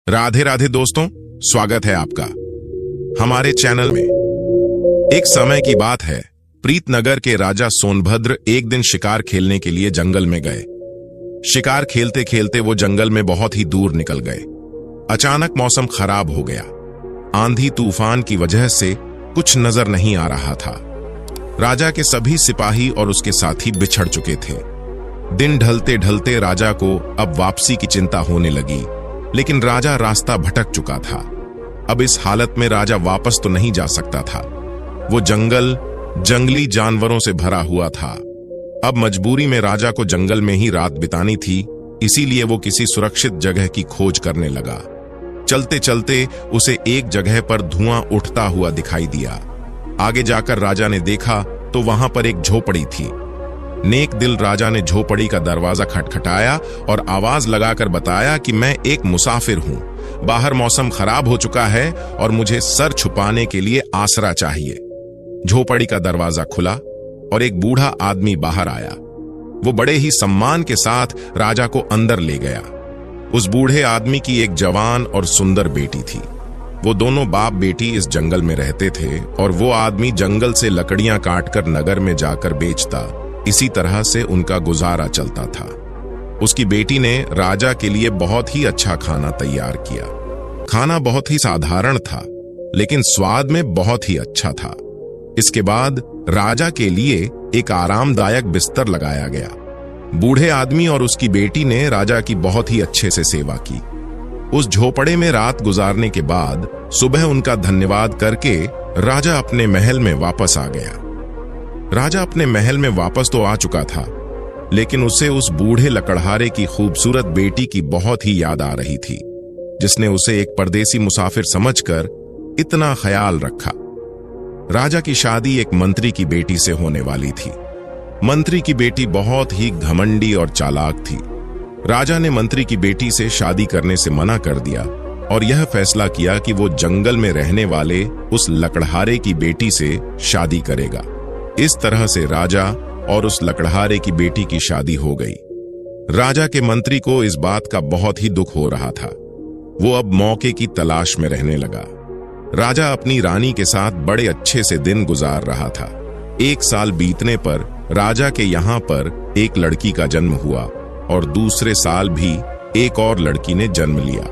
राधे राधे दोस्तों, स्वागत है आपका हमारे चैनल में। एक समय की बात है, प्रीतनगर के राजा सोनभद्र एक दिन शिकार खेलने के लिए जंगल में गए। शिकार खेलते खेलते वो जंगल में बहुत ही दूर निकल गए। अचानक मौसम खराब हो गया। आंधी तूफान की वजह से कुछ नजर नहीं आ रहा था। राजा के सभी सिपाही और उसके साथी बिछड़ चुके थे। दिन ढलते ढलते राजा को अब वापसी की चिंता होने लगी, लेकिन राजा रास्ता भटक चुका था। अब इस हालत में राजा वापस तो नहीं जा सकता था। वो जंगल जंगली जानवरों से भरा हुआ था। अब मजबूरी में राजा को जंगल में ही रात बितानी थी, इसीलिए वो किसी सुरक्षित जगह की खोज करने लगा। चलते चलते उसे एक जगह पर धुआं उठता हुआ दिखाई दिया। आगे जाकर राजा ने देखा तो वहां पर एक झोपड़ी थी। नेक दिल राजा ने झोपड़ी का दरवाजा खटखटाया और आवाज लगाकर बताया कि मैं एक मुसाफिर हूं। बाहर मौसम खराब हो चुका है और मुझे सर छुपाने के लिए आसरा चाहिए। झोपड़ी का दरवाजा खुला और एक बूढ़ा आदमी बाहर आया। वो बड़े ही सम्मान के साथ राजा को अंदर ले गया। उस बूढ़े आदमी की एक जवान और सुंदर बेटी थी। वो दोनों बाप बेटी इस जंगल में रहते थे और वो आदमी जंगल से लकड़ियां काटकर नगर में जाकर बेचता। इसी तरह से उनका गुजारा चलता था। उसकी बेटी ने राजा के लिए बहुत ही अच्छा खाना तैयार किया। खाना बहुत ही साधारण था, लेकिन स्वाद में बहुत ही अच्छा था। इसके बाद राजा के लिए एक आरामदायक बिस्तर लगाया गया। बूढ़े आदमी और उसकी बेटी ने राजा की बहुत ही अच्छे से सेवा की। उस झोपड़े में रात गुजारने के बाद सुबह उनका धन्यवाद करके राजा अपने महल में वापस आ गया। राजा अपने महल में वापस तो आ चुका था, लेकिन उसे उस बूढ़े लकड़हारे की खूबसूरत बेटी की बहुत ही याद आ रही थी, जिसने उसे एक परदेसी मुसाफिर समझकर इतना ख्याल रखा। राजा की शादी एक मंत्री की बेटी से होने वाली थी। मंत्री की बेटी बहुत ही घमंडी और चालाक थी। राजा ने मंत्री की बेटी से शादी करने से मना कर दिया और यह फैसला किया कि वो जंगल में रहने वाले उस लकड़हारे की बेटी से शादी करेगा। इस तरह से राजा और उस लकड़हारे की बेटी की शादी हो गई। राजा के मंत्री को इस बात का बहुत ही दुख हो रहा था। वो अब मौके की तलाश में रहने लगा। राजा अपनी रानी के साथ बड़े अच्छे से दिन गुजार रहा था। एक साल बीतने पर राजा के यहाँ पर एक लड़की का जन्म हुआ और दूसरे साल भी एक और लड़की ने जन्म लिया।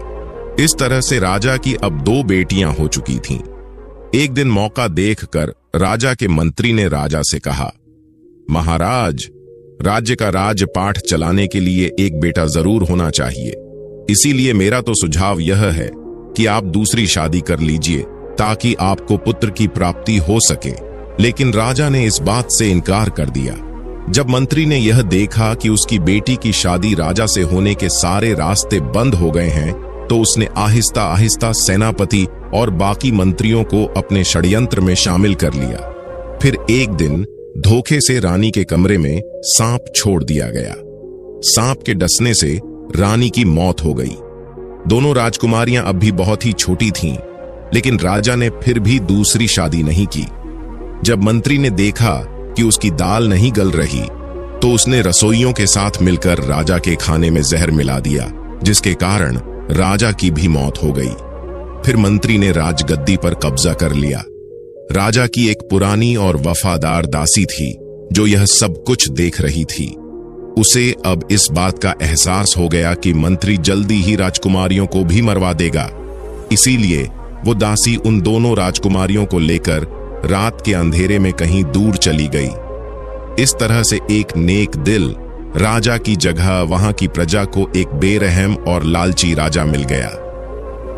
इस तरह से राजा की अब 2 बेटियां हो चुकी थीं। एक दिन मौका देखकर राजा के मंत्री ने राजा से कहा, महाराज, राज्य का राजपाठ चलाने के लिए एक बेटा जरूर होना चाहिए। इसीलिए मेरा तो सुझाव यह है कि आप दूसरी शादी कर लीजिए ताकि आपको पुत्र की प्राप्ति हो सके। लेकिन राजा ने इस बात से इनकार कर दिया। जब मंत्री ने यह देखा कि उसकी बेटी की शादी राजा से होने के सारे रास्ते बंद हो गए हैं, तो उसने आहिस्ता आहिस्ता सेनापति और बाकी मंत्रियों को अपने षड्यंत्र में शामिल कर लिया। फिर एक दिन धोखे से रानी के कमरे में सांप छोड़ दिया गया। सांप के डसने से रानी की मौत हो गई। दोनों राजकुमारियां अब भी बहुत ही छोटी थीं, लेकिन राजा ने फिर भी दूसरी शादी नहीं की। जब मंत्री ने देखा कि उसकी दाल नहीं गल रही, तो उसने रसोइयों के साथ मिलकर राजा के खाने में जहर मिला दिया, जिसके कारण राजा की भी मौत हो गई। फिर मंत्री ने राजगद्दी पर कब्जा कर लिया। राजा की एक पुरानी और वफादार दासी थी जो यह सब कुछ देख रही थी। उसे अब इस बात का एहसास हो गया कि मंत्री जल्दी ही राजकुमारियों को भी मरवा देगा। इसीलिए वो दासी उन दोनों राजकुमारियों को लेकर रात के अंधेरे में कहीं दूर चली गई। इस तरह से एक नेक दिल राजा की जगह वहां की प्रजा को एक बेरहम और लालची राजा मिल गया।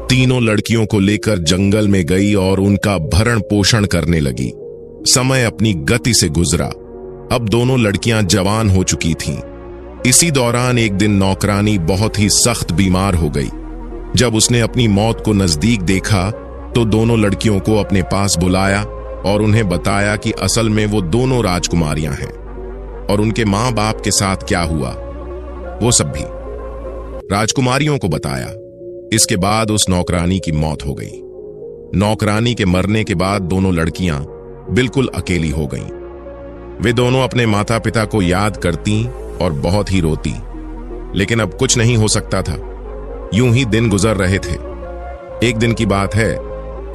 तीनों लड़कियों को लेकर जंगल में गई और उनका भरण पोषण करने लगी। समय अपनी गति से गुजरा। अब दोनों लड़कियां जवान हो चुकी थीं। इसी दौरान एक दिन नौकरानी बहुत ही सख्त बीमार हो गई। जब उसने अपनी मौत को नजदीक देखा तो दोनों लड़कियों को अपने पास बुलाया और उन्हें बताया कि असल में वो दोनों राजकुमारियां हैं और उनके मां बाप के साथ क्या हुआ वो सब भी राजकुमारियों को बताया। इसके बाद उस नौकरानी की मौत हो गई। नौकरानी के मरने के बाद दोनों लड़कियां बिल्कुल अकेली हो गईं। वे दोनों अपने माता पिता को याद करती और बहुत ही रोती, लेकिन अब कुछ नहीं हो सकता था। यूं ही दिन गुजर रहे थे। एक दिन की बात है,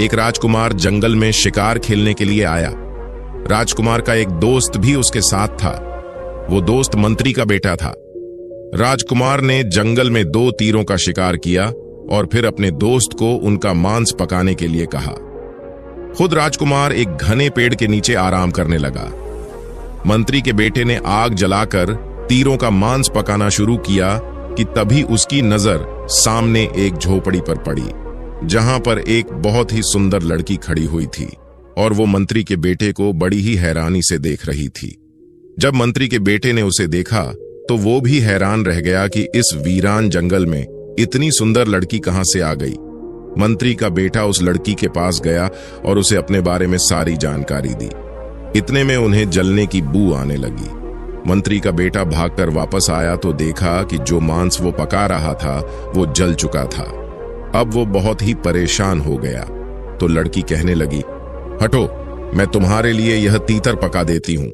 एक राजकुमार जंगल में शिकार खेलने के लिए आया। राजकुमार का एक दोस्त भी उसके साथ था। वो दोस्त मंत्री का बेटा था। राजकुमार ने जंगल में 2 तीरों का शिकार किया और फिर अपने दोस्त को उनका मांस पकाने के लिए कहा। खुद राजकुमार एक घने पेड़ के नीचे आराम करने लगा। मंत्री के बेटे ने आग जलाकर तीरों का मांस पकाना शुरू किया कि तभी उसकी नजर सामने एक झोपड़ी पर पड़ी, जहां पर एक बहुत ही सुंदर लड़की खड़ी हुई थी और वो मंत्री के बेटे को बड़ी ही हैरानी से देख रही थी। जब मंत्री के बेटे ने उसे देखा तो वो भी हैरान रह गया कि इस वीरान जंगल में इतनी सुंदर लड़की कहां से आ गई। मंत्री का बेटा उस लड़की के पास गया और उसे अपने बारे में सारी जानकारी दी। इतने में उन्हें जलने की बू आने लगी। मंत्री का बेटा भागकर वापस आया तो देखा कि जो मांस वो पका रहा था वो जल चुका था। अब वो बहुत ही परेशान हो गया तो लड़की कहने लगी, हटो, मैं तुम्हारे लिए यह तीतर पका देती हूं।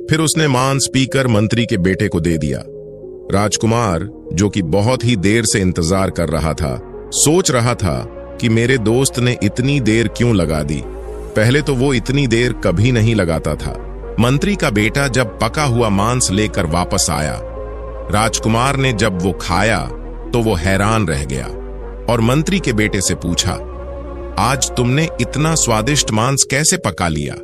फिर उसने मांस पीकर मंत्री के बेटे को दे दिया। राजकुमार, जो कि बहुत ही देर से इंतजार कर रहा था, सोच रहा था कि मेरे दोस्त ने इतनी देर क्यों लगा दी। पहले तो वो इतनी देर कभी नहीं लगाता था। मंत्री का बेटा जब पका हुआ मांस लेकर वापस आया, राजकुमार ने जब वो खाया तो वो हैरान रह गया और मंत्री के बेटे से पूछा, आज तुमने इतना स्वादिष्ट मांस कैसे पका लिया?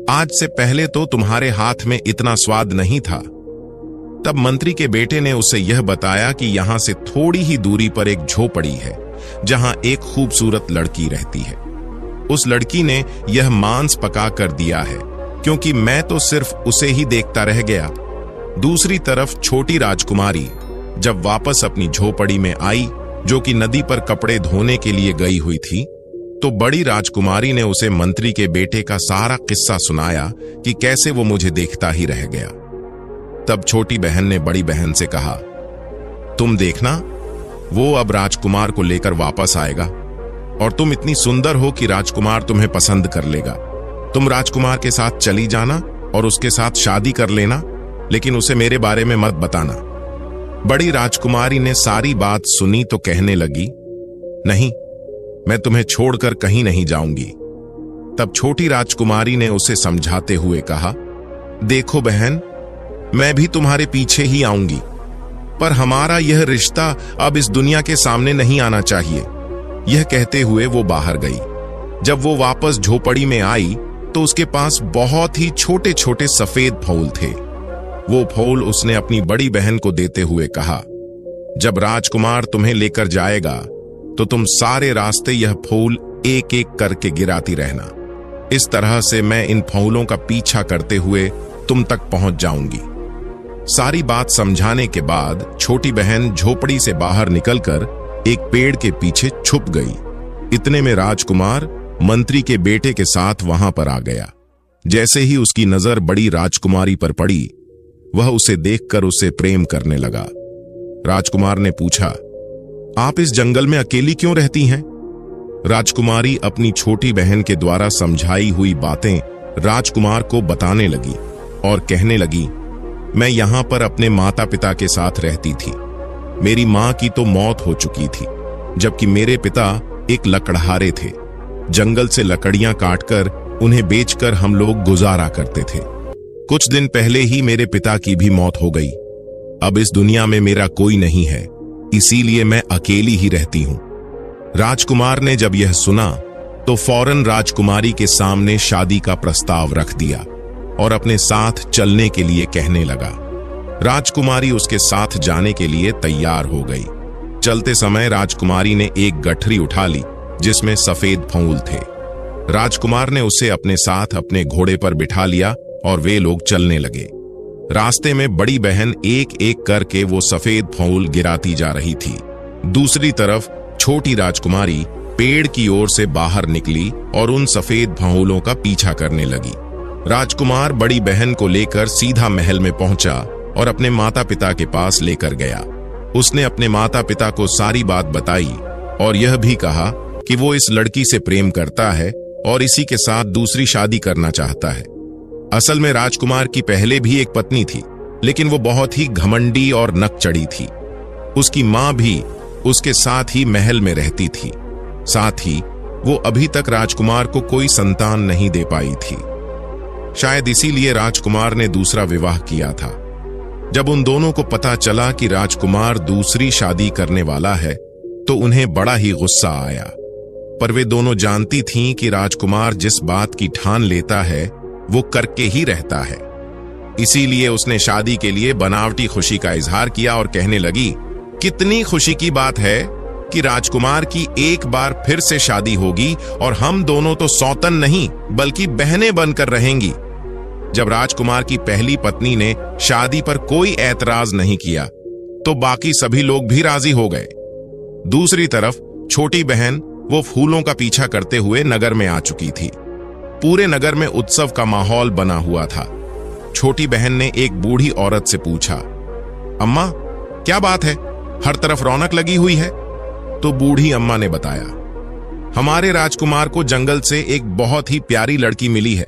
आज से पहले तो तुम्हारे हाथ में इतना स्वाद नहीं था। तब मंत्री के बेटे ने उसे यह बताया कि यहां से थोड़ी ही दूरी पर एक झोपड़ी है जहां एक खूबसूरत लड़की रहती है। उस लड़की ने यह मांस पका कर दिया है क्योंकि मैं तो सिर्फ उसे ही देखता रह गया। दूसरी तरफ छोटी राजकुमारी जब वापस अपनी झोपड़ी में आई, जो कि नदी पर कपड़े धोने के लिए गई हुई थी, तो बड़ी राजकुमारी ने उसे मंत्री के बेटे का सारा किस्सा सुनाया कि कैसे वो मुझे देखता ही रह गया। तब छोटी बहन ने बड़ी बहन से कहा, तुम देखना, वो अब राजकुमार को लेकर वापस आएगा और तुम इतनी सुंदर हो कि राजकुमार तुम्हें पसंद कर लेगा। तुम राजकुमार के साथ चली जाना और उसके साथ शादी कर लेना, लेकिन उसे मेरे बारे में मत बताना। बड़ी राजकुमारी ने सारी बात सुनी तो कहने लगी, नहीं, मैं तुम्हें छोड़कर कहीं नहीं जाऊंगी। तब छोटी राजकुमारी ने उसे समझाते हुए कहा, देखो बहन, मैं भी तुम्हारे पीछे ही आऊंगी, पर हमारा यह रिश्ता अब इस दुनिया के सामने नहीं आना चाहिए। यह कहते हुए वो बाहर गई। जब वो वापस झोपड़ी में आई तो उसके पास बहुत ही छोटे छोटे सफेद फूल थे। वो फूल उसने अपनी बड़ी बहन को देते हुए कहा, जब राजकुमार तुम्हें लेकर जाएगा तो तुम सारे रास्ते यह फूल एक एक करके गिराती रहना। इस तरह से मैं इन फूलों का पीछा करते हुए तुम तक पहुंच जाऊंगी। सारी बात समझाने के बाद छोटी बहन झोपड़ी से बाहर निकलकर एक पेड़ के पीछे छुप गई। इतने में राजकुमार मंत्री के बेटे के साथ वहां पर आ गया। जैसे ही उसकी नजर बड़ी राजकुमारी पर पड़ी, वह उसे देखकर उसे प्रेम करने लगा। राजकुमार ने पूछा, आप इस जंगल में अकेली क्यों रहती हैं? राजकुमारी अपनी छोटी बहन के द्वारा समझाई हुई बातें राजकुमार को बताने लगी और कहने लगी, मैं यहां पर अपने माता पिता के साथ रहती थी। मेरी मां की तो मौत हो चुकी थी, जबकि मेरे पिता एक लकड़हारे थे। जंगल से लकड़ियां काटकर उन्हें बेचकर हम लोग गुजारा करते थे। कुछ दिन पहले ही मेरे पिता की भी मौत हो गई। अब इस दुनिया में मेरा कोई नहीं है, इसीलिए मैं अकेली ही रहती हूं। राजकुमार ने जब यह सुना तो फौरन राजकुमारी के सामने शादी का प्रस्ताव रख दिया और अपने साथ चलने के लिए कहने लगा। राजकुमारी उसके साथ जाने के लिए तैयार हो गई। चलते समय राजकुमारी ने एक गठरी उठा ली जिसमें सफेद फूल थे। राजकुमार ने उसे अपने साथ अपने घोड़े पर बिठा लिया और वे लोग चलने लगे। रास्ते में बड़ी बहन एक एक करके वो सफेद फूल गिराती जा रही थी। दूसरी तरफ छोटी राजकुमारी पेड़ की ओर से बाहर निकली और उन सफेद फूलों का पीछा करने लगी। राजकुमार बड़ी बहन को लेकर सीधा महल में पहुंचा और अपने माता पिता के पास लेकर गया। उसने अपने माता पिता को सारी बात बताई और यह भी कहा कि वो इस लड़की से प्रेम करता है और इसी के साथ दूसरी शादी करना चाहता है। असल में राजकुमार की पहले भी एक पत्नी थी, लेकिन वो बहुत ही घमंडी और नकचढ़ी थी। उसकी मां भी उसके साथ ही महल में रहती थी। साथ ही वो अभी तक राजकुमार को कोई संतान नहीं दे पाई थी। शायद इसीलिए राजकुमार ने दूसरा विवाह किया था। जब उन दोनों को पता चला कि राजकुमार दूसरी शादी करने वाला है तो उन्हें बड़ा ही गुस्सा आया। पर वे दोनों जानती थीं कि राजकुमार जिस बात की ठान लेता है वो करके ही रहता है। इसीलिए उसने शादी के लिए बनावटी खुशी का इजहार किया और कहने लगी, कितनी खुशी की बात है कि राजकुमार की एक बार फिर से शादी होगी और हम दोनों तो सौतन नहीं बल्कि बहनें बनकर रहेंगी। जब राजकुमार की पहली पत्नी ने शादी पर कोई ऐतराज नहीं किया तो बाकी सभी लोग भी राजी हो गए। दूसरी तरफ छोटी बहन वो फूलों का पीछा करते हुए नगर में आ चुकी थी। पूरे नगर में उत्सव का माहौल बना हुआ था। छोटी बहन ने एक बूढ़ी औरत से पूछा, अम्मा क्या बात है, हर तरफ रौनक लगी हुई है? तो बूढ़ी अम्मा ने बताया, हमारे राजकुमार को जंगल से एक बहुत ही प्यारी लड़की मिली है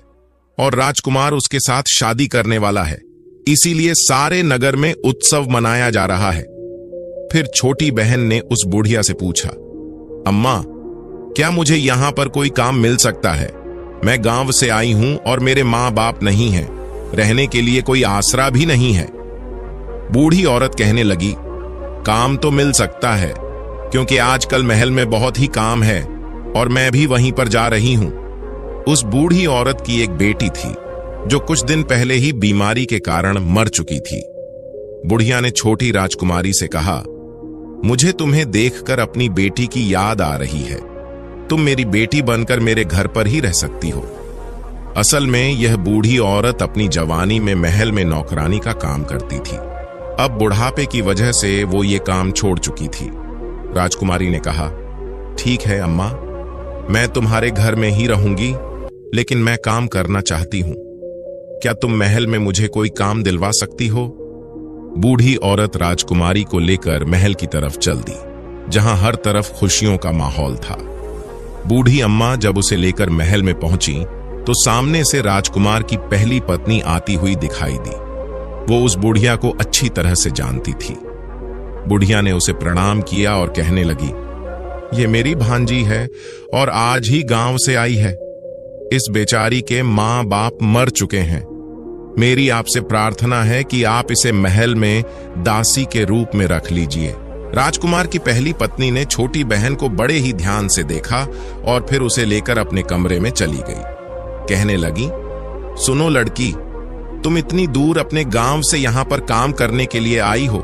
और राजकुमार उसके साथ शादी करने वाला है, इसीलिए सारे नगर में उत्सव मनाया जा रहा है। फिर छोटी बहन ने उस बुढ़िया से पूछा, अम्मा क्या मुझे यहां पर कोई काम मिल सकता है? मैं गांव से आई हूं और मेरे मां बाप नहीं हैं, रहने के लिए कोई आसरा भी नहीं है। बूढ़ी औरत कहने लगी, काम तो मिल सकता है क्योंकि आजकल महल में बहुत ही काम है और मैं भी वहीं पर जा रही हूं। उस बूढ़ी औरत की एक बेटी थी जो कुछ दिन पहले ही बीमारी के कारण मर चुकी थी। बुढ़िया ने छोटी राजकुमारी से कहा, मुझे तुम्हें देखकर अपनी बेटी की याद आ रही है। तुम मेरी बेटी बनकर मेरे घर पर ही रह सकती हो। असल में यह बूढ़ी औरत अपनी जवानी में महल में नौकरानी का काम करती थी। अब बुढ़ापे की वजह से वो ये काम छोड़ चुकी थी। राजकुमारी ने कहा, ठीक है अम्मा, मैं तुम्हारे घर में ही रहूंगी, लेकिन मैं काम करना चाहती हूं। क्या तुम महल में मुझे कोई काम दिलवा सकती हो? बूढ़ी औरत राजकुमारी को लेकर महल की तरफ चल दी, जहां हर तरफ खुशियों का माहौल था। बूढ़ी अम्मा जब उसे लेकर महल में पहुंची तो सामने से राजकुमार की पहली पत्नी आती हुई दिखाई दी। वो उस बुढ़िया को अच्छी तरह से जानती थी। बुढ़िया ने उसे प्रणाम किया और कहने लगी, ये मेरी भांजी है और आज ही गांव से आई है। इस बेचारी के मां बाप मर चुके हैं। मेरी आपसे प्रार्थना है कि आप इसे महल में दासी के रूप में रख लीजिए। राजकुमार की पहली पत्नी ने छोटी बहन को बड़े ही ध्यान से देखा और फिर उसे लेकर अपने कमरे में चली गई। कहने लगी, सुनो लड़की, तुम इतनी दूर अपने गांव से यहां पर काम करने के लिए आई हो।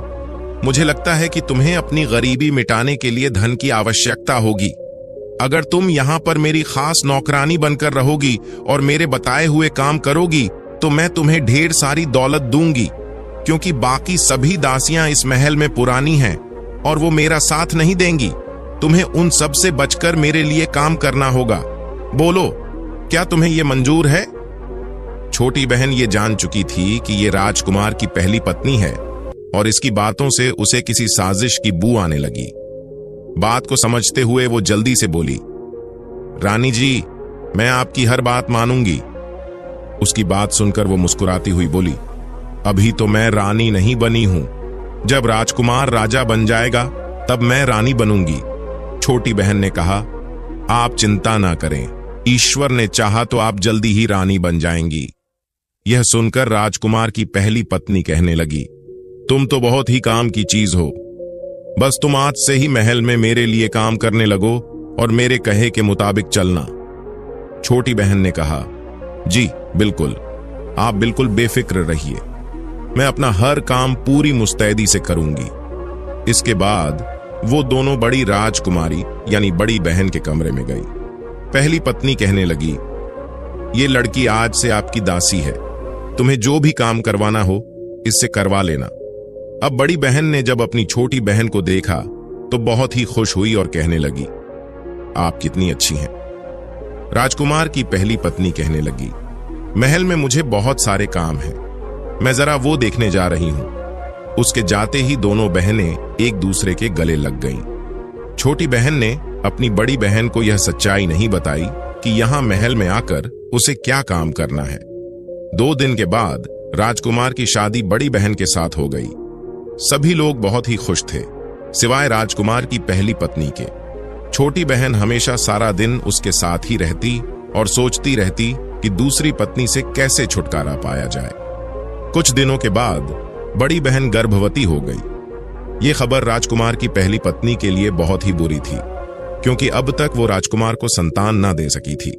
मुझे लगता है कि तुम्हें अपनी गरीबी मिटाने के लिए धन की आवश्यकता होगी। अगर तुम यहां पर मेरी खास नौकरानी बनकर रहोगी और मेरे बताए हुए काम करोगी तो मैं तुम्हें ढेर सारी दौलत दूंगी, क्योंकि बाकी सभी दासियां इस महल में पुरानी हैं और वो मेरा साथ नहीं देंगी। तुम्हें उन सब से बचकर मेरे लिए काम करना होगा। बोलो, क्या तुम्हें यह मंजूर है? छोटी बहन ये जान चुकी थी कि ये राजकुमार की पहली पत्नी है और इसकी बातों से उसे किसी साजिश की बू आने लगी। बात को समझते हुए वो जल्दी से बोली, रानी जी, मैं आपकी हर बात मानूंगी। उसकी बात सुनकर वो मुस्कुराती हुई बोली, अभी तो मैं रानी नहीं बनी हूं। जब राजकुमार राजा बन जाएगा तब मैं रानी बनूंगी। छोटी बहन ने कहा, आप चिंता ना करें, ईश्वर ने चाहा तो आप जल्दी ही रानी बन जाएंगी। यह सुनकर राजकुमार की पहली पत्नी कहने लगी, तुम तो बहुत ही काम की चीज हो। बस तुम आज से ही महल में मेरे लिए काम करने लगो और मेरे कहे के मुताबिक चलना। छोटी बहन ने कहा, जी बिल्कुल, आप बिल्कुल बेफिक्र रहिए, मैं अपना हर काम पूरी मुस्तैदी से करूंगी। इसके बाद वो दोनों बड़ी राजकुमारी यानी बड़ी बहन के कमरे में गई। पहली पत्नी कहने लगी, ये लड़की आज से आपकी दासी है, तुम्हें जो भी काम करवाना हो इससे करवा लेना। अब बड़ी बहन ने जब अपनी छोटी बहन को देखा तो बहुत ही खुश हुई और कहने लगी, आप कितनी अच्छी हैं। राजकुमार की पहली पत्नी कहने लगी, महल में मुझे बहुत सारे काम हैं, मैं जरा वो देखने जा रही हूं। उसके जाते ही दोनों बहनें एक दूसरे के गले लग गईं। छोटी बहन ने अपनी बड़ी बहन को यह सच्चाई नहीं बताई कि यहां महल में आकर उसे क्या काम करना है। 2 दिन के बाद राजकुमार की शादी बड़ी बहन के साथ हो गई। सभी लोग बहुत ही खुश थे। सिवाय राजकुमार की पहली पत्नी के। छोटी बहन हमेशा सारा दिन उसके साथ ही रहती और सोचती रहती कि दूसरी पत्नी से कैसे छुटकारा पाया जाए। कुछ दिनों के बाद बड़ी बहन गर्भवती हो गई। ये खबर राजकुमार की पहली पत्नी के लिए बहुत ही बुरी थी, क्योंकि अब तक वो राजकुमार को संतान ना दे सकी थी।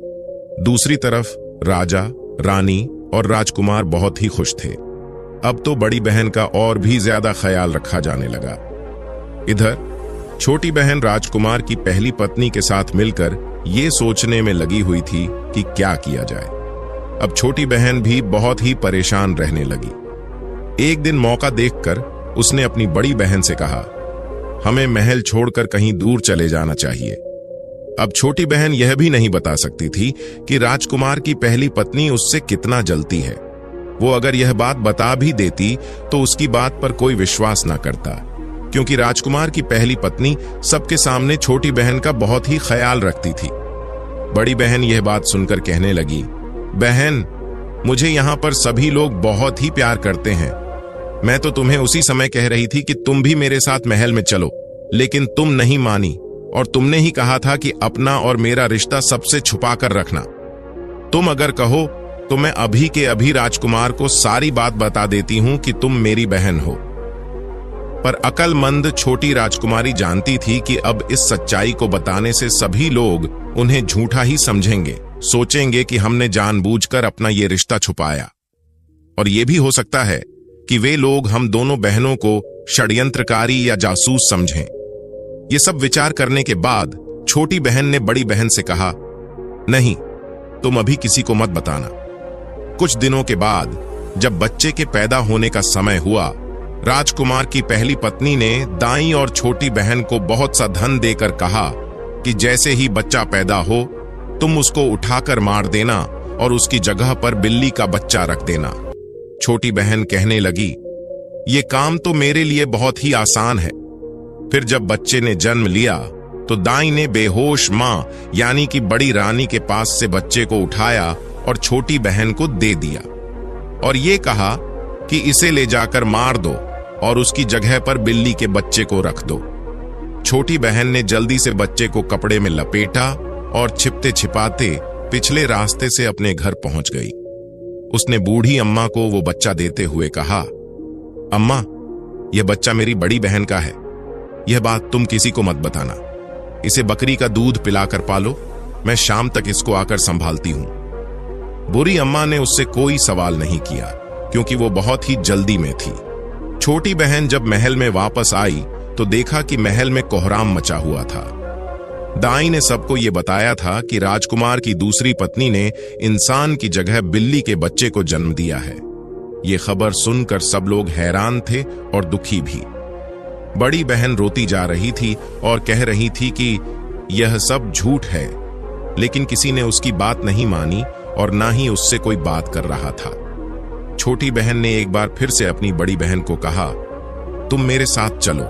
दूसरी तरफ राजा, रानी और राजकुमार बहुत ही खुश थे। अब तो बड़ी बहन का और भी ज्यादा ख्याल रखा जाने लगा। इधर छोटी बहन राजकुमार की पहली पत्नी के साथ मिलकर ये सोचने में लगी हुई थी कि क्या किया जाए। अब छोटी बहन भी बहुत ही परेशान रहने लगी। एक दिन मौका देखकर उसने अपनी बड़ी बहन से कहा, हमें महल छोड़कर कहीं दूर चले जाना चाहिए। अब छोटी बहन यह भी नहीं बता सकती थी कि राजकुमार की पहली पत्नी उससे कितना जलती है। वो अगर यह बात बता भी देती तो उसकी बात पर कोई विश्वास ना करता, क्योंकि राजकुमार की पहली पत्नी सबके सामने छोटी बहन का बहुत ही ख्याल रखती थी। बड़ी बहन यह बात सुनकर कहने लगी, बहन, मुझे यहाँ पर सभी लोग बहुत ही प्यार करते हैं। मैं तो तुम्हें उसी समय कह रही थी कि तुम भी मेरे साथ महल में चलो, लेकिन तुम नहीं मानी और तुमने ही कहा था कि अपना और मेरा रिश्ता सबसे छुपा कर रखना। तुम अगर कहो तो मैं अभी के अभी राजकुमार को सारी बात बता देती हूं कि तुम मेरी बहन हो। पर अक्लमंद छोटी राजकुमारी जानती थी कि अब इस सच्चाई को बताने से सभी लोग उन्हें झूठा ही समझेंगे, सोचेंगे कि हमने जानबूझकर अपना ये रिश्ता छुपाया। और यह भी हो सकता है कि वे लोग हम दोनों बहनों को षड्यंत्रकारी या जासूस समझें। ये सब विचार करने के बाद छोटी बहन ने बड़ी बहन से कहा, नहीं, तुम अभी किसी को मत बताना। कुछ दिनों के बाद जब बच्चे के पैदा होने का समय हुआ, राजकुमार की पहली पत्नी ने दाई और छोटी बहन को बहुत सा धन देकर कहा कि जैसे ही बच्चा पैदा हो तुम उसको उठाकर मार देना और उसकी जगह पर बिल्ली का बच्चा रख देना। छोटी बहन कहने लगी, ये काम तो मेरे लिए बहुत ही आसान है। फिर जब बच्चे ने जन्म लिया तो दाई ने बेहोश मां यानी कि बड़ी रानी के पास से बच्चे को उठाया और छोटी बहन को दे दिया और ये कहा कि इसे ले जाकर मार दो और उसकी जगह पर बिल्ली के बच्चे को रख दो। छोटी बहन ने जल्दी से बच्चे को कपड़े में लपेटा और छिपते छिपाते पिछले रास्ते से अपने घर पहुंच गई। उसने बूढ़ी अम्मा को वो बच्चा देते हुए कहा, अम्मा, यह बच्चा मेरी बड़ी बहन का है। यह बात तुम किसी को मत बताना। इसे बकरी का दूध पिलाकर पालो, मैं शाम तक इसको आकर संभालती हूं। बुरी अम्मा ने उससे कोई सवाल नहीं किया, क्योंकि वो बहुत ही जल्दी में थी। छोटी बहन जब महल में वापस आई तो देखा कि महल में कोहराम मचा हुआ था। दाई ने सबको ये बताया था कि राजकुमार की दूसरी पत्नी ने इंसान की जगह बिल्ली के बच्चे को जन्म दिया है। ये खबर सुनकर सब लोग हैरान थे और दुखी भी। बड़ी बहन रोती जा रही थी और कह रही थी कि यह सब झूठ है, लेकिन किसी ने उसकी बात नहीं मानी और ना ही उससे कोई बात कर रहा था। छोटी बहन ने एक बार फिर से अपनी बड़ी बहन को कहा, तुम मेरे साथ चलो,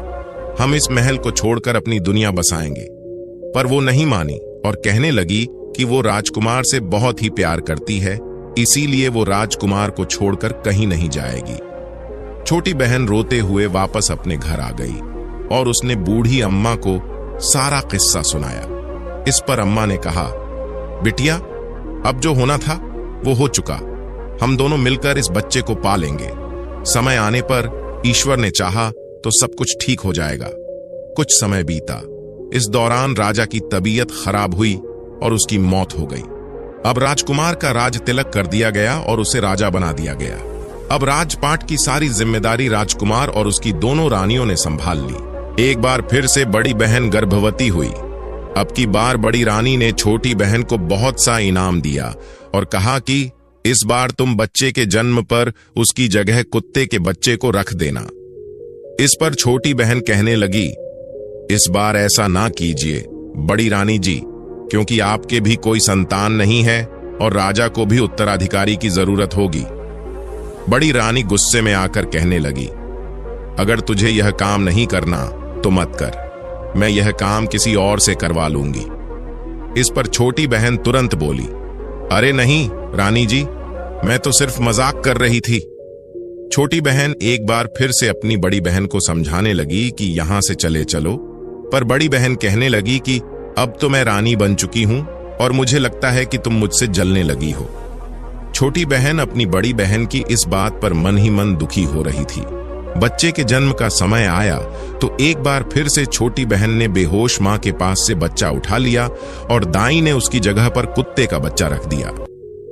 हम इस महल को छोड़कर अपनी दुनिया बसाएंगे। पर वो नहीं मानी और कहने लगी कि वो राजकुमार से बहुत ही प्यार करती है, इसीलिए वो राजकुमार को छोड़कर कहीं नहीं जाएगी। छोटी बहन रोते हुए वापस अपने घर आ गई और उसने बूढ़ी अम्मा को सारा किस्सा सुनाया। इस पर अम्मा ने कहा, बिटिया, अब जो होना था वो हो चुका। हम दोनों मिलकर इस बच्चे को पालेंगे। समय आने पर ईश्वर ने चाहा तो सब कुछ ठीक हो जाएगा। कुछ समय बीता। इस दौरान राजा की तबीयत खराब हुई और उसकी मौत हो गई। अब राजकुमार का राज तिलक कर दिया गया और उसे राजा बना दिया गया। अब राजपाट की सारी जिम्मेदारी राजकुमार और उसकी दोनों रानियों ने संभाल ली। एक बार फिर से बड़ी बहन गर्भवती हुई। अब की बार बड़ी रानी ने छोटी बहन को बहुत सा इनाम दिया और कहा कि इस बार तुम बच्चे के जन्म पर उसकी जगह कुत्ते के बच्चे को रख देना। इस पर छोटी बहन कहने लगी, इस बार ऐसा ना कीजिए बड़ी रानी जी, क्योंकि आपके भी कोई संतान नहीं है और राजा को भी उत्तराधिकारी की जरूरत होगी। बड़ी रानी गुस्से में आकर कहने लगी, अगर तुझे यह काम नहीं करना तो मत कर, मैं यह काम किसी और से करवा लूंगी। इस पर छोटी बहन तुरंत बोली, अरे नहीं रानी जी, मैं तो सिर्फ मजाक कर रही थी। छोटी बहन एक बार फिर से अपनी बड़ी बहन को समझाने लगी कि यहां से चले चलो, पर बड़ी बहन कहने लगी कि अब तो मैं रानी बन चुकी हूं और मुझे लगता है कि तुम मुझसे जलने लगी हो। छोटी बहन अपनी बड़ी बहन की इस बात पर मन ही मन दुखी हो रही थी। बच्चे के जन्म का समय आया तो एक बार फिर से छोटी बहन ने बेहोश मां के पास से बच्चा उठा लिया और दाई ने उसकी जगह पर कुत्ते का बच्चा रख दिया।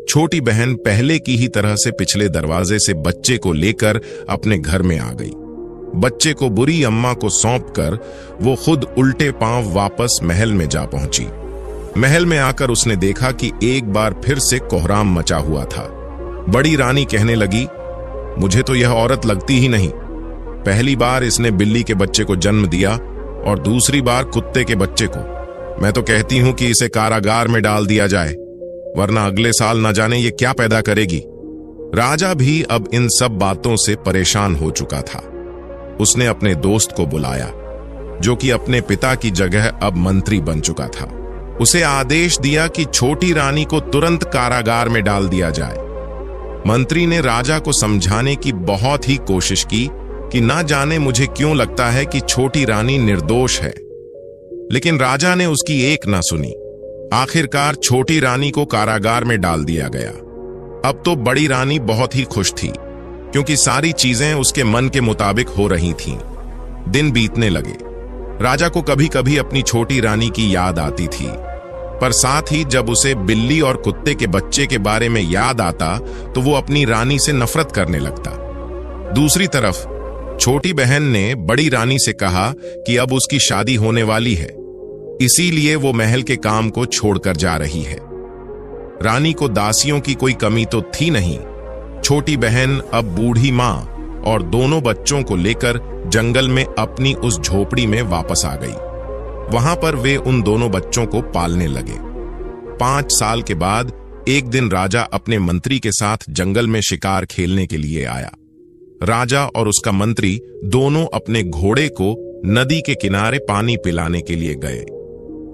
छोटी बहन पहले की ही तरह से पिछले दरवाजे से बच्चे को लेकर अपने घर में आ गई। बच्चे को बुरी अम्मा को सौंपकर वो खुद उल्टे पांव वापस महल में जा पहुंची। महल में आकर उसने देखा कि एक बार फिर से कोहराम मचा हुआ था। बड़ी रानी कहने लगी, मुझे तो यह औरत लगती ही नहीं। पहली बार इसने बिल्ली के बच्चे को जन्म दिया और दूसरी बार कुत्ते के बच्चे को। मैं तो कहती हूं कि इसे कारागार में डाल दिया जाए, वरना अगले साल न जाने ये क्या पैदा करेगी। राजा भी अब इन सब बातों से परेशान हो चुका था। उसने अपने दोस्त को बुलाया, जो कि अपने पिता की जगह अब मंत्री बन चुका था। उसे आदेश दिया कि छोटी रानी को तुरंत कारागार में डाल दिया जाए। मंत्री ने राजा को समझाने की बहुत ही कोशिश की कि ना जाने मुझे क्यों लगता है कि छोटी रानी निर्दोष है, लेकिन राजा ने उसकी एक ना सुनी। आखिरकार छोटी रानी को कारागार में डाल दिया गया। अब तो बड़ी रानी बहुत ही खुश थी, क्योंकि सारी चीजें उसके मन के मुताबिक हो रही थीं। दिन बीतने लगे। राजा को कभी कभी अपनी छोटी रानी की याद आती थी, पर साथ ही जब उसे बिल्ली और कुत्ते के बच्चे के बारे में याद आता तो वो अपनी रानी से नफरत करने लगता। दूसरी तरफ छोटी बहन ने बड़ी रानी से कहा कि अब उसकी शादी होने वाली है, इसीलिए वो महल के काम को छोड़कर जा रही है। रानी को दासियों की कोई कमी तो थी नहीं। छोटी बहन अब बूढ़ी मां और दोनों बच्चों को लेकर जंगल में अपनी उस झोपड़ी में वापस आ गई। वहां पर वे उन दोनों बच्चों को पालने लगे। 5 साल के बाद एक दिन राजा अपने मंत्री के साथ जंगल में शिकार खेलने के लिए आया। राजा और उसका मंत्री दोनों अपने घोड़े को नदी के किनारे पानी पिलाने के लिए गए।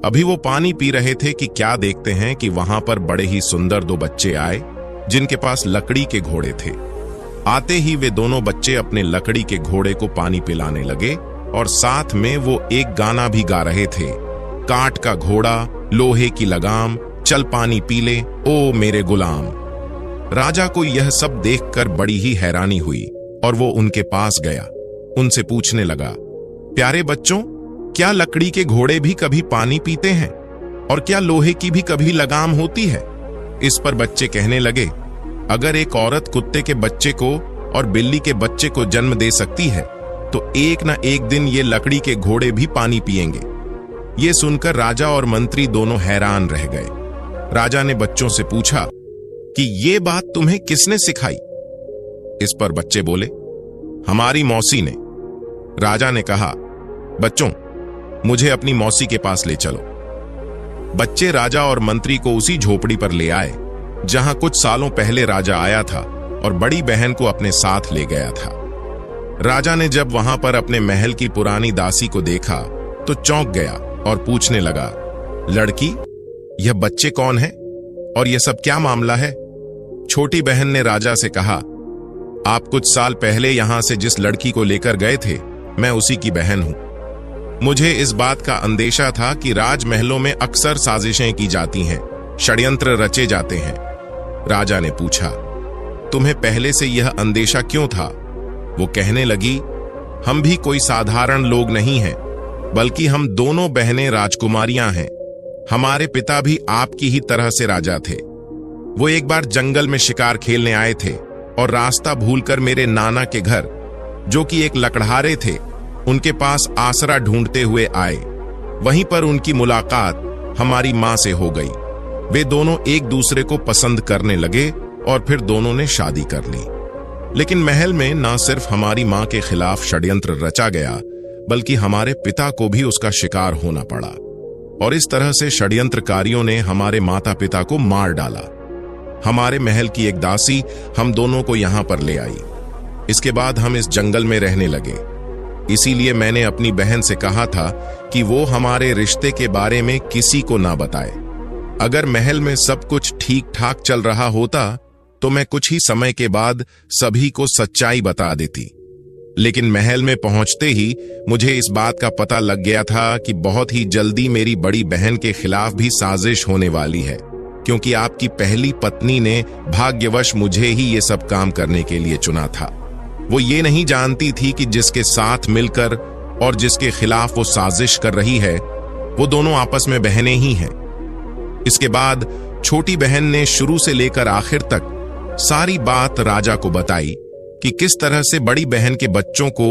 अभी वो पानी पी रहे थे कि क्या देखते हैं कि वहां पर बड़े ही सुंदर 2 बच्चे आए, जिनके पास लकड़ी के घोड़े थे। आते ही वे दोनों बच्चे अपने लकड़ी के घोड़े को पानी पिलाने लगे और साथ में वो एक गाना भी गा रहे थे, काठ का घोड़ा, लोहे की लगाम, चल पानी पी ले, ओ मेरे गुलाम। राजा को यह सब देखकर बड़ी ही हैरानी हुई और वो उनके पास गया। उनसे पूछने लगा, प्यारे बच्चों, क्या लकड़ी के घोड़े भी कभी पानी पीते हैं और क्या लोहे की भी कभी लगाम होती है? इस पर बच्चे कहने लगे, अगर एक औरत कुत्ते के बच्चे को और बिल्ली के बच्चे को जन्म दे सकती है तो एक ना एक दिन ये लकड़ी के घोड़े भी पानी पिएंगे। ये सुनकर राजा और मंत्री दोनों हैरान रह गए। राजा ने बच्चों से पूछा कि ये बात तुम्हें किसने सिखाई? इस पर बच्चे बोले, हमारी मौसी ने। राजा ने कहा, बच्चों, मुझे अपनी मौसी के पास ले चलो। बच्चे राजा और मंत्री को उसी झोपड़ी पर ले आए जहां कुछ सालों पहले राजा आया था और बड़ी बहन को अपने साथ ले गया था। राजा ने जब वहां पर अपने महल की पुरानी दासी को देखा तो चौंक गया और पूछने लगा, लड़की, यह बच्चे कौन है और यह सब क्या मामला है? छोटी बहन ने राजा से कहा, आप कुछ साल पहले यहां से जिस लड़की को लेकर गए थे, मैं उसी की बहन हूं। मुझे इस बात का अंदेशा था कि राजमहलों में अक्सर साजिशें की जाती हैं, षड्यंत्र रचे जाते हैं। राजा ने पूछा, तुम्हें पहले से यह अंदेशा क्यों था? वो कहने लगी, हम भी कोई साधारण लोग नहीं हैं, बल्कि हम दोनों बहनें राजकुमारियां हैं। हमारे पिता भी आपकी ही तरह से राजा थे। वो एक बार जंगल में शिकार खेलने आए थे और रास्ता भूलकर मेरे नाना के घर, जो कि एक लकड़हारे थे, उनके पास आसरा ढूंढते हुए आए। वहीं पर उनकी मुलाकात हमारी मां से हो गई। वे दोनों एक दूसरे को पसंद करने लगे और फिर दोनों ने शादी कर ली। लेकिन महल में न सिर्फ हमारी मां के खिलाफ षड्यंत्र रचा गया, बल्कि हमारे पिता को भी उसका शिकार होना पड़ा और इस तरह से षड्यंत्रकारियों ने हमारे माता पिता को मार डाला। हमारे महल की एक दासी हम दोनों को यहां पर ले आई। इसके बाद हम इस जंगल में रहने लगे। इसीलिए मैंने अपनी बहन से कहा था कि वो हमारे रिश्ते के बारे में किसी को ना बताए। अगर महल में सब कुछ ठीक ठाक चल रहा होता तो मैं कुछ ही समय के बाद सभी को सच्चाई बता देती। लेकिन महल में पहुंचते ही मुझे इस बात का पता लग गया था कि बहुत ही जल्दी मेरी बड़ी बहन के खिलाफ भी साजिश होने वाली है, क्योंकि आपकी पहली पत्नी ने भाग्यवश मुझे ही ये सब काम करने के लिए चुना था। वो ये नहीं जानती थी कि जिसके साथ मिलकर और जिसके खिलाफ वो साजिश कर रही है वो दोनों आपस में बहनें ही हैं। इसके बाद छोटी बहन ने शुरू से लेकर आखिर तक सारी बात राजा को बताई कि किस तरह से बड़ी बहन के बच्चों को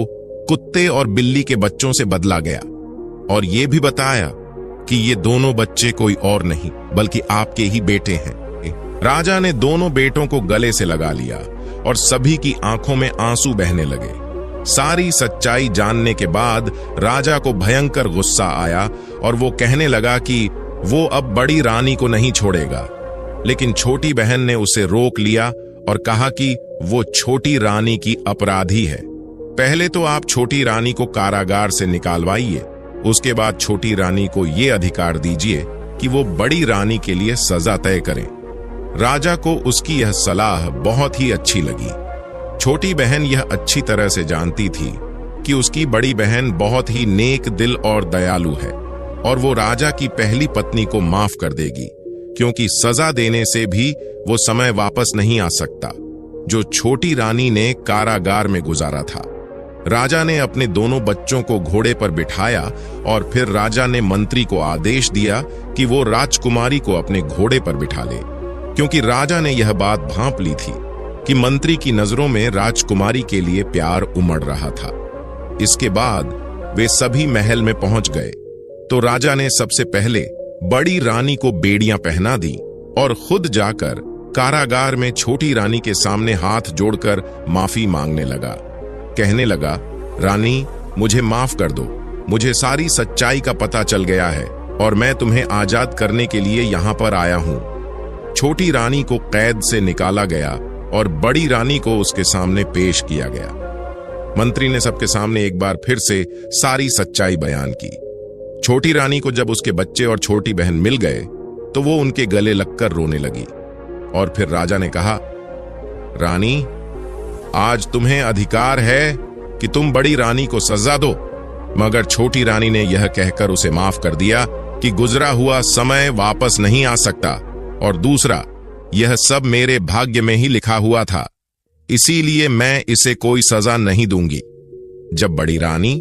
कुत्ते और बिल्ली के बच्चों से बदला गया, और ये भी बताया कि ये दोनों बच्चे कोई और नहीं बल्कि आपके ही बेटे हैं। राजा ने दोनों बेटों को गले से लगा लिया और सभी की आंखों में आंसू बहने लगे। सारी सच्चाई जानने के बाद राजा को भयंकर गुस्सा आया और वो कहने लगा कि वो अब बड़ी रानी को नहीं छोड़ेगा। लेकिन छोटी बहन ने उसे रोक लिया और कहा कि वो छोटी रानी की अपराधी है। पहले तो आप छोटी रानी को कारागार से निकालवाइए, उसके बाद छोटी रानी को यह अधिकार दीजिए कि वो बड़ी रानी के लिए सजा तय करें। राजा को उसकी यह सलाह बहुत ही अच्छी लगी। छोटी बहन यह अच्छी तरह से जानती थी कि उसकी बड़ी बहन बहुत ही नेक दिल और दयालु है और वो राजा की पहली पत्नी को माफ कर देगी, क्योंकि सजा देने से भी वो समय वापस नहीं आ सकता जो छोटी रानी ने कारागार में गुजारा था। राजा ने अपने दोनों बच्चों को घोड़े पर बिठाया और फिर राजा ने मंत्री को आदेश दिया कि वो राजकुमारी को अपने घोड़े पर बिठा ले, क्योंकि राजा ने यह बात भांप ली थी कि मंत्री की नजरों में राजकुमारी के लिए प्यार उमड़ रहा था। इसके बाद वे सभी महल में पहुंच गए तो राजा ने सबसे पहले बड़ी रानी को बेड़ियां पहना दी और खुद जाकर कारागार में छोटी रानी के सामने हाथ जोड़कर माफी मांगने लगा। कहने लगा, रानी मुझे माफ कर दो, मुझे सारी सच्चाई का पता चल गया है और मैं तुम्हें आजाद करने के लिए यहाँ पर आया हूँ। छोटी रानी को कैद से निकाला गया और बड़ी रानी को उसके सामने पेश किया गया। मंत्री ने सबके सामने एक बार फिर से सारी सच्चाई बयान की। छोटी रानी को जब उसके बच्चे और छोटी बहन मिल गए तो वो उनके गले लगकर रोने लगी और फिर राजा ने कहा, रानी आज तुम्हें अधिकार है कि तुम बड़ी रानी को सजा दो। मगर छोटी रानी ने यह कहकर उसे माफ कर दिया कि गुजरा हुआ समय वापस नहीं आ सकता और दूसरा, यह सब मेरे भाग्य में ही लिखा हुआ था, इसीलिए मैं इसे कोई सजा नहीं दूंगी। जब बड़ी रानी,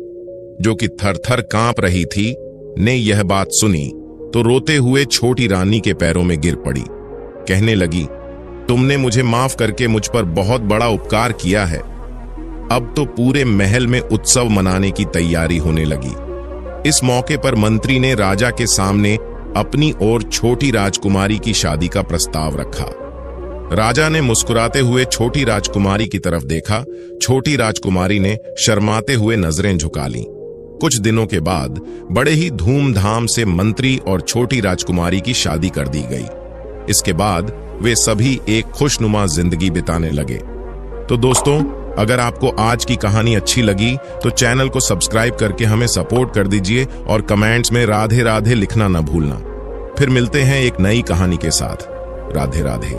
जो कि थर-थर कांप रही थी, ने यह बात सुनी तो रोते हुए छोटी रानी के पैरों में गिर पड़ी। कहने लगी, तुमने मुझे माफ करके मुझ पर बहुत बड़ा उपकार किया है। अब तो पूरे महल में उत्सव मनाने की तैयारी होने लगी। इस मौके पर मंत्री ने राजा के सामने अपनी और छोटी राजकुमारी की शादी का प्रस्ताव रखा। राजा ने मुस्कुराते हुए छोटी राजकुमारी की तरफ देखा। छोटी राजकुमारी ने शर्माते हुए नजरें झुका लीं। कुछ दिनों के बाद बड़े ही धूमधाम से मंत्री और छोटी राजकुमारी की शादी कर दी गई। इसके बाद वे सभी एक खुशनुमा जिंदगी बिताने लगे। तो दोस्तों, अगर आपको आज की कहानी अच्छी लगी तो चैनल को सब्सक्राइब करके हमें सपोर्ट कर दीजिए और कमेंट्स में राधे राधे लिखना न भूलना। फिर मिलते हैं एक नई कहानी के साथ। राधे राधे।